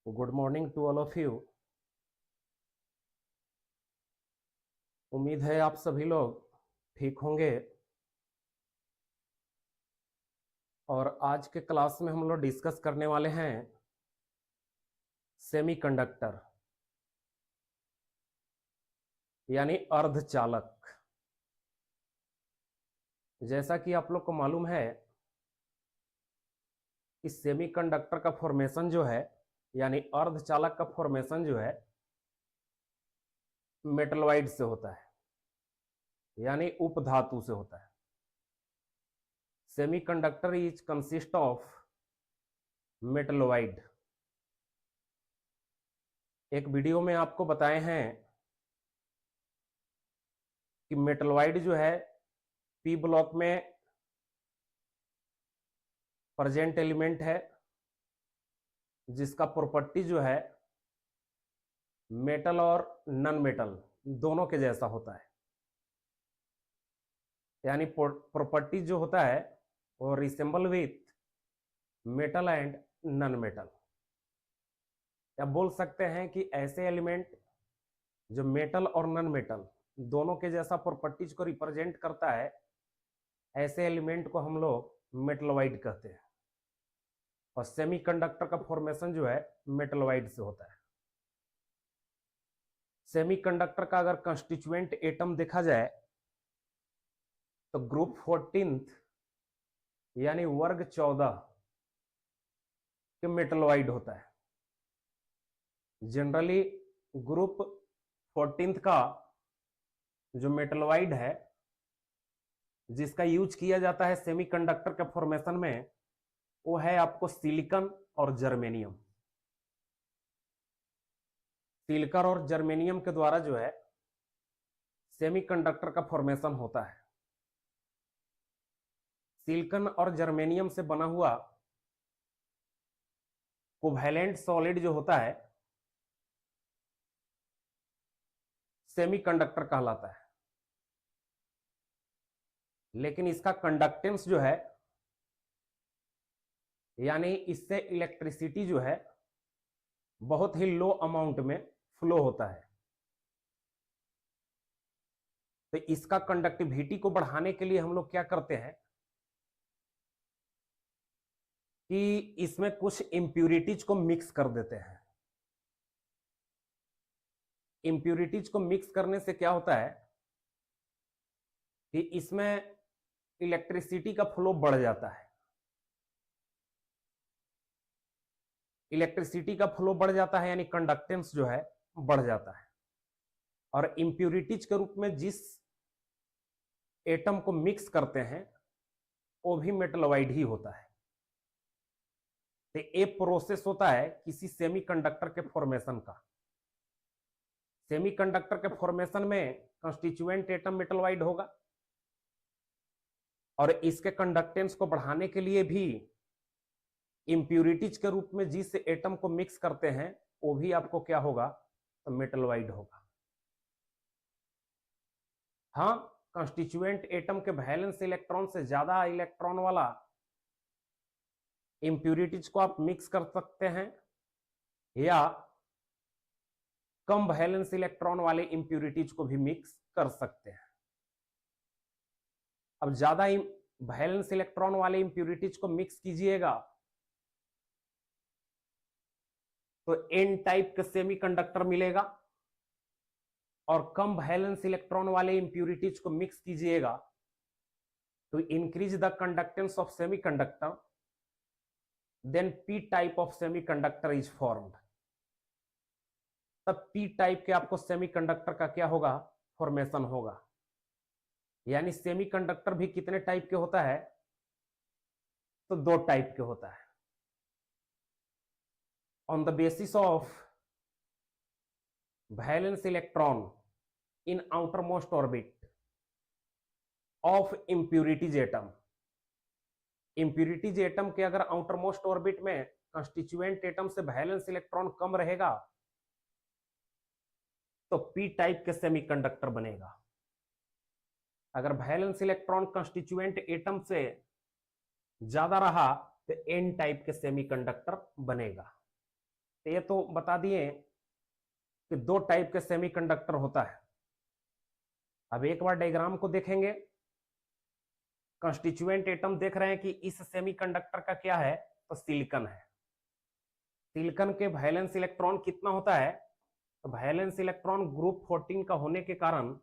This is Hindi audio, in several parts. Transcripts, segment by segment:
Good morning to all of you. उम्मीद है आप सभी लोग ठीक होंगे। और आज के क्लास में हम लोग डिस्कस करने वाले हैं सेमीकंडक्टर यानी अर्धचालक। जैसा कि आप लोग को मालूम है कि सेमीकंडक्टर का फॉर्मेशन जो है यानी अर्धचालक का फॉर्मेशन जो है मेटलवाइड से होता है यानी उपधातु से होता है। Semiconductor is consist of metalloid. एक वीडियो में आपको बताए हैं कि मेटलवाइड जो है पी ब्लॉक में प्रेजेंट एलिमेंट है जिसका प्रॉपर्टी जो है मेटल और नॉन मेटल दोनों के जैसा होता है। यानी प्रॉपर्टी जो होता है वो resemble with metal and non metal. या बोल सकते हैं कि ऐसे एलिमेंट जो मेटल और नॉन मेटल दोनों के जैसा प्रॉपर्टीज को रिप्रेजेंट करता है, ऐसे एलिमेंट को हम लोग मेटलवाइड कहते हैं। और सेमीकंडक्टर का फॉर्मेशन जो है मेटलवाइड से होता है। सेमीकंडक्टर का अगर कंस्टिट्यूएंट एटम देखा जाए तो ग्रुप 14 यानी वर्ग 14 के मेटलवाइड होता है। जनरली ग्रुप 14 का जो मेटलवाइड है जिसका यूज किया जाता है सेमीकंडक्टर के फॉर्मेशन में, वो है आपको सिलिकॉन और जर्मेनियम। सिलिकॉन और जर्मेनियम के द्वारा जो है सेमीकंडक्टर का फॉर्मेशन होता है। सिलिकॉन और जर्मेनियम से बना हुआ कोवैलेंट सॉलिड जो होता है सेमीकंडक्टर कहलाता है। लेकिन इसका कंडक्टेंस जो है यानी इससे इलेक्ट्रिसिटी जो है बहुत ही लो अमाउंट में फ्लो होता है। तो इसका कंडक्टिविटी को बढ़ाने के लिए हम लोग क्या करते हैं कि इसमें कुछ इंप्यूरिटीज को मिक्स कर देते हैं। इंप्यूरिटीज को मिक्स करने से क्या होता है कि इसमें इलेक्ट्रिसिटी का फ्लो बढ़ जाता है। इलेक्ट्रिसिटी का फ्लो बढ़ जाता है यानी कंडक्टेंस जो है बढ़ जाता है। और इंप्यूरिटीज के रूप में जिस एटम को मिक्स करते हैं वो भी मेटलवाइड ही होता है। तो ये प्रोसेस होता है किसी सेमीकंडक्टर के फॉर्मेशन का। सेमीकंडक्टर के फॉर्मेशन में कंस्टिट्यूएंट एटम मेटलवाइड होगा और इसके कंडक्टेंस को बढ़ाने के लिए भी इंप्यूरिटीज के रूप में जिस एटम को मिक्स करते हैं वो भी आपको क्या होगा तो मेटलवाइड होगा। हाँ, कंस्टिट्यूएंट एटम के वैलेंस इलेक्ट्रॉन से ज्यादा इलेक्ट्रॉन वाला इंप्यूरिटीज को आप मिक्स कर सकते हैं या कम वैलेंस इलेक्ट्रॉन वाले इंप्यूरिटीज को भी मिक्स कर सकते हैं। अब ज्यादा वैलेंस इलेक्ट्रॉन वाले इंप्यूरिटीज को मिक्स कीजिएगा तो एन टाइप का सेमीकंडक्टर मिलेगा और कम वैलेंस इलेक्ट्रॉन वाले इंप्यूरिटीज को मिक्स कीजिएगा तो increase the conductance of semiconductor, then P type of semiconductor is formed. तब पी टाइप के आपको सेमीकंडक्टर का क्या होगा फॉर्मेशन होगा। यानी सेमीकंडक्टर भी कितने टाइप के होता है तो दो टाइप के होता है। On the basis of valence electron in outermost orbit of impurities atom. Impurities atom के अगर आउटरमोस्ट ऑर्बिट में कंस्टिट्यूएंट एटम से वैलेंस इलेक्ट्रॉन कम रहेगा तो पी टाइप के सेमीकंडक्टर बनेगा। अगर वैलेंस इलेक्ट्रॉन कंस्टिट्यूएंट एटम से ज्यादा रहा तो एन टाइप के सेमीकंडक्टर बनेगा। तो ये तो बता दिए कि दो टाइप के सेमीकंडक्टर होता है। अब एक बार डायग्राम को देखेंगे। कंस्टिट्यूएंट एटम देख रहे हैं कि इस सेमीकंडक्टर का क्या है, तो सिलिकॉन है। सिलिकॉन के वैलेंस इलेक्ट्रॉन कितना होता है, तो वैलेंस इलेक्ट्रॉन ग्रुप 14 का होने के कारण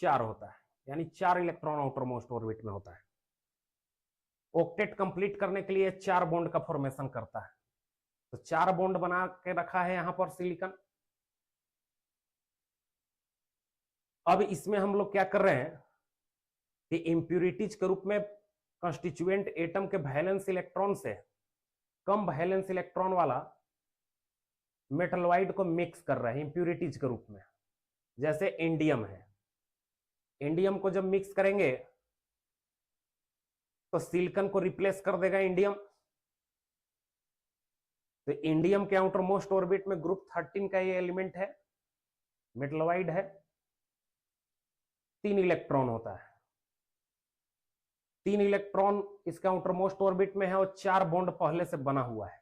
4 होता है, यानी 4 इलेक्ट्रॉन आउटर मोस्ट ऑर्बिट में होता है। ऑक्टेट कंप्लीट करने के लिए 4 बॉन्ड का फॉर्मेशन करता है, तो 4 बॉन्ड बना के रखा है यहां पर सिलिकॉन। अब इसमें हम लोग क्या कर रहे हैं कि इंप्यूरिटीज के रूप में कंस्टिट्यूएंट एटम के वैलेंस इलेक्ट्रॉन से कम वैलेंस इलेक्ट्रॉन वाला मेटलॉइड को मिक्स कर रहे हैं इंप्यूरिटीज के रूप में। जैसे इंडियम है, इंडियम को जब मिक्स करेंगे तो सिलिकॉन को रिप्लेस कर देगा इंडियम। तो इंडियम के आउटर मोस्ट ऑर्बिट में ग्रुप 13 का ये एलिमेंट है, मेटलॉइड है, 3 इलेक्ट्रॉन होता है। 3 इलेक्ट्रॉन इसका आउटर मोस्ट ऑर्बिट में है और 4 बॉन्ड पहले से बना हुआ है,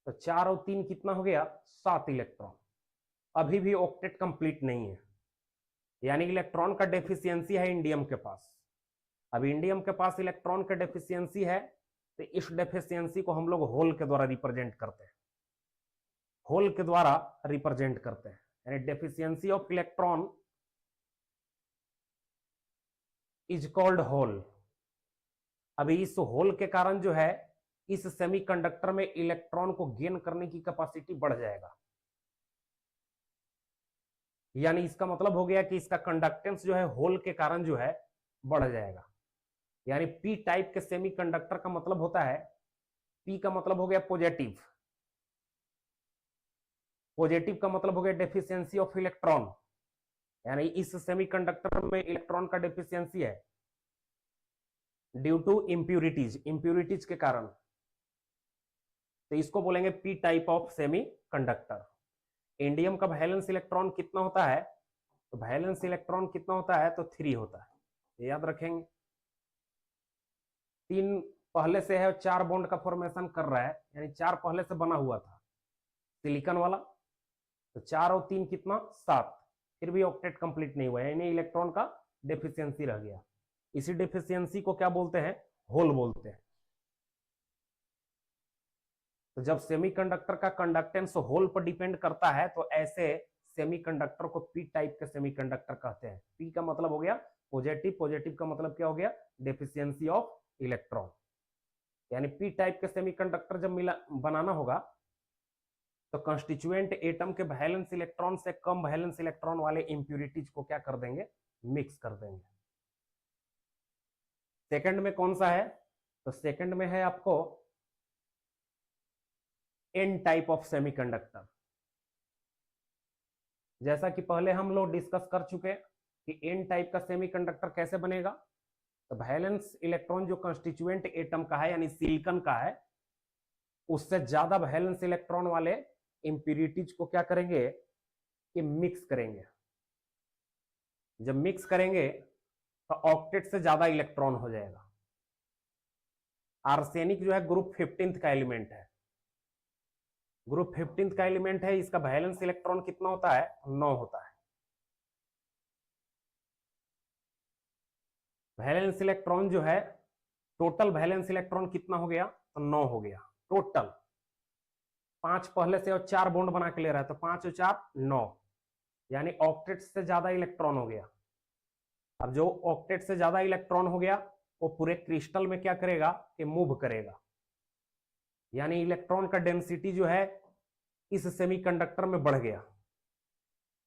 तो 4 और 3 कितना हो गया, 7 इलेक्ट्रॉन। अभी भी ऑक्टेट कंप्लीट नहीं है, यानी इलेक्ट्रॉन का डेफिशिएंसी है इंडियम के पास। अब इंडियम के पास इलेक्ट्रॉन का डेफिशिएंसी है, तो इस डेफिशिएंसी को हम लोग होल के द्वारा रिप्रेजेंट करते हैं। होल के द्वारा रिप्रेजेंट करते हैं, यानी deficiency of electron is called hole. अभी इस होल के कारण जो है इस सेमीकंडक्टर में इलेक्ट्रॉन को गेन करने की कैपेसिटी बढ़ जाएगा, यानी इसका मतलब हो गया कि इसका कंडक्टेंस जो है होल के कारण जो है बढ़ जाएगा। यानी पी टाइप के सेमीकंडक्टर का मतलब होता है, पी का मतलब हो गया पॉजिटिव, पॉजिटिव का मतलब हो गया डेफिशिएंसी ऑफ इलेक्ट्रॉन, यानी इस सेमीकंडक्टर में इलेक्ट्रॉन का डेफिशिएंसी है ड्यू टू इंप्यूरिटीज, इंप्यूरिटीज के कारण, तो इसको बोलेंगे P type of semiconductor. Indium का वैलेंस इलेक्ट्रॉन कितना होता है, तो वैलेंस इलेक्ट्रॉन कितना होता है, तो 3 होता है, याद रखेंगे। 3 पहले से है और 4 बॉन्ड का फॉर्मेशन कर रहा है, यानी 4 पहले से बना हुआ था सिलिकॉन वाला, तो 4 और 3 कितना, 7, फिर भी ऑक्टेट कंप्लीट नहीं हुआ, यानी इलेक्ट्रॉन का डेफिशिएंसी रह गया। इसी डेफिशिएंसी को क्या बोलते हैं, होल बोलते हैं। तो जब सेमीकंडक्टर का कंडक्टेंस होल पर डिपेंड करता है, तो ऐसे सेमीकंडक्टर को पी टाइप के सेमीकंडक्टर कहते हैं। पी का मतलब हो गया पॉजिटिव, पॉजिटिव का मतलब क्या हो गया, डेफिशिएंसी ऑफ इलेक्ट्रॉन। यानी पी टाइप के सेमीकंडक्टर जब बनाना होगा तो कंस्टिट्यूएंट एटम के वैलेंस इलेक्ट्रॉन से कम वैलेंस इलेक्ट्रॉन वाले इंप्यूरिटीज को क्या कर देंगे, मिक्स कर देंगे। सेकंड में कौन सा है, तो सेकंड में है आपको एन टाइप ऑफ सेमीकंडक्टर। जैसा कि पहले हम लोग डिस्कस कर चुके कि एन टाइप का सेमीकंडक्टर कैसे बनेगा, तो वैलेंस इलेक्ट्रॉन जो कंस्टिट्यूएंट एटम का है यानी सिलिकॉन का है, उससे ज्यादा वैलेंस इलेक्ट्रॉन वाले इंप्यूरिटीज को क्या करेंगे कि मिक्स करेंगे। जब मिक्स करेंगे तो ऑक्टेट से ज्यादा इलेक्ट्रॉन हो जाएगा। आर्सेनिक जो है ग्रुप 15 का एलिमेंट है, ग्रुप 15 का एलिमेंट है, इसका वैलेंस इलेक्ट्रॉन कितना होता है, 9 होता है। वैलेंस इलेक्ट्रॉन जो है, टोटल वैलेंस इलेक्ट्रॉन कितना हो गया, तो 9 हो गया टोटल। 5 पहले से और 4 बॉन्ड बना के ले रहा है, तो 5 और 4 9, यानी ऑक्टेट से ज्यादा इलेक्ट्रॉन हो गया। अब जो ऑक्टेट से ज्यादा इलेक्ट्रॉन हो गया वो पूरे क्रिस्टल में क्या करेगा कि मूव करेगा, यानी इलेक्ट्रॉन का डेंसिटी जो है इस सेमीकंडक्टर में बढ़ गया।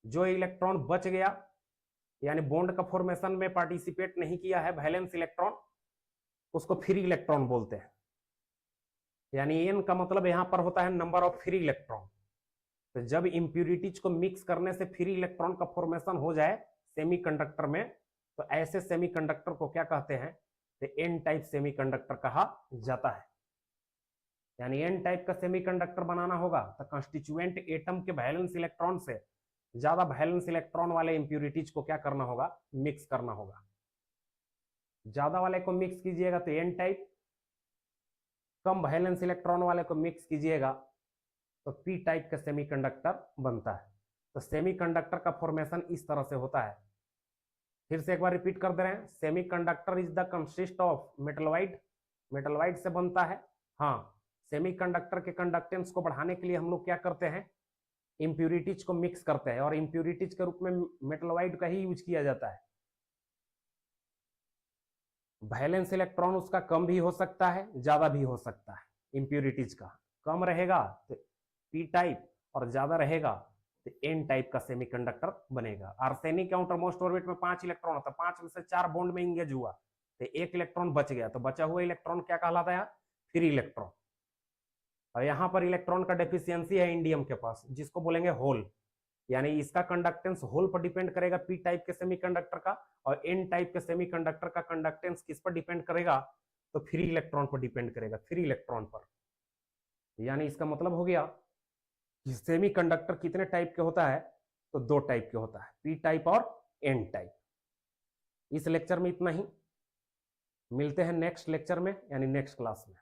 जो इलेक्ट्रॉन बच गया यानी बॉन्ड का फॉर्मेशन में पार्टिसिपेट नहीं किया है वैलेंस इलेक्ट्रॉन, उसको फ्री इलेक्ट्रॉन बोलते हैं। यानी एन का मतलब यहां पर होता है नंबर ऑफ फ्री इलेक्ट्रॉन। तो जब इंप्यूरिटीज को मिक्स करने से फ्री इलेक्ट्रॉन का फॉर्मेशन हो जाए सेमीकंडक्टर में, तो ऐसे सेमीकंडक्टर को क्या कहते हैं, तो एन टाइप सेमीकंडक्टर कहा जाता है। यानी एन टाइप का सेमीकंडक्टर बनाना होगा तो कंस्टिट्यूएंट एटम के वैलेंस इलेक्ट्रॉन से ज्यादा वैलेंस इलेक्ट्रॉन वाले इंप्यूरिटीज को क्या करना होगा, मिक्स करना होगा। ज्यादा वाले को मिक्स कीजिएगा तो एन टाइप, कम वैलेंस इलेक्ट्रॉन वाले को मिक्स कीजिएगा तो पी टाइप का सेमीकंडक्टर बनता है। तो सेमीकंडक्टर का फॉर्मेशन इस तरह से होता है। फिर से एक बार रिपीट कर दे रहे हैं, semiconductor is the consist of metalloid, metalloid से बनता है। हाँ, सेमीकंडक्टर के कंडक्टेंस को बढ़ाने के लिए हम लोग क्या करते हैं, इंप्यूरिटीज को मिक्स करते हैं, और इंप्यूरिटीज के रूप में मेटलवाइड का ही यूज किया जाता है। वैलेंस इलेक्ट्रॉन उसका कम भी हो सकता है, ज्यादा भी हो सकता है। इंप्यूरिटीज का कम रहेगा तो पी टाइप, और ज्यादा रहेगा तो एन टाइप का सेमीकंडक्टर बनेगा। आर्सेनिक आउटरमोस्ट ऑर्बिट में 5 इलेक्ट्रॉन होता है, 5 में से 4 बॉन्ड में इंगेज हुआ तो 1 इलेक्ट्रॉन बच गया, तो बचा हुआ इलेक्ट्रॉन क्या कहलाता है, फ्री इलेक्ट्रॉन। और यहां पर इलेक्ट्रॉन का डेफिशिएंसी है इंडियम के पास, जिसको बोलेंगे होल, यानी इसका कंडक्टेंस होल पर डिपेंड करेगा पी टाइप के सेमीकंडक्टर का, और एन टाइप के सेमीकंडक्टर का कंडक्टेंस किस पर डिपेंड करेगा, तो फ्री इलेक्ट्रॉन पर डिपेंड करेगा, फ्री इलेक्ट्रॉन पर। यानी इसका मतलब हो गया कि सेमीकंडक्टर कितने टाइप के होता है, तो 2 टाइप के होता है, पी टाइप और एन टाइप। इस लेक्चर में इतना ही, मिलते हैं नेक्स्ट लेक्चर में यानी नेक्स्ट क्लास में।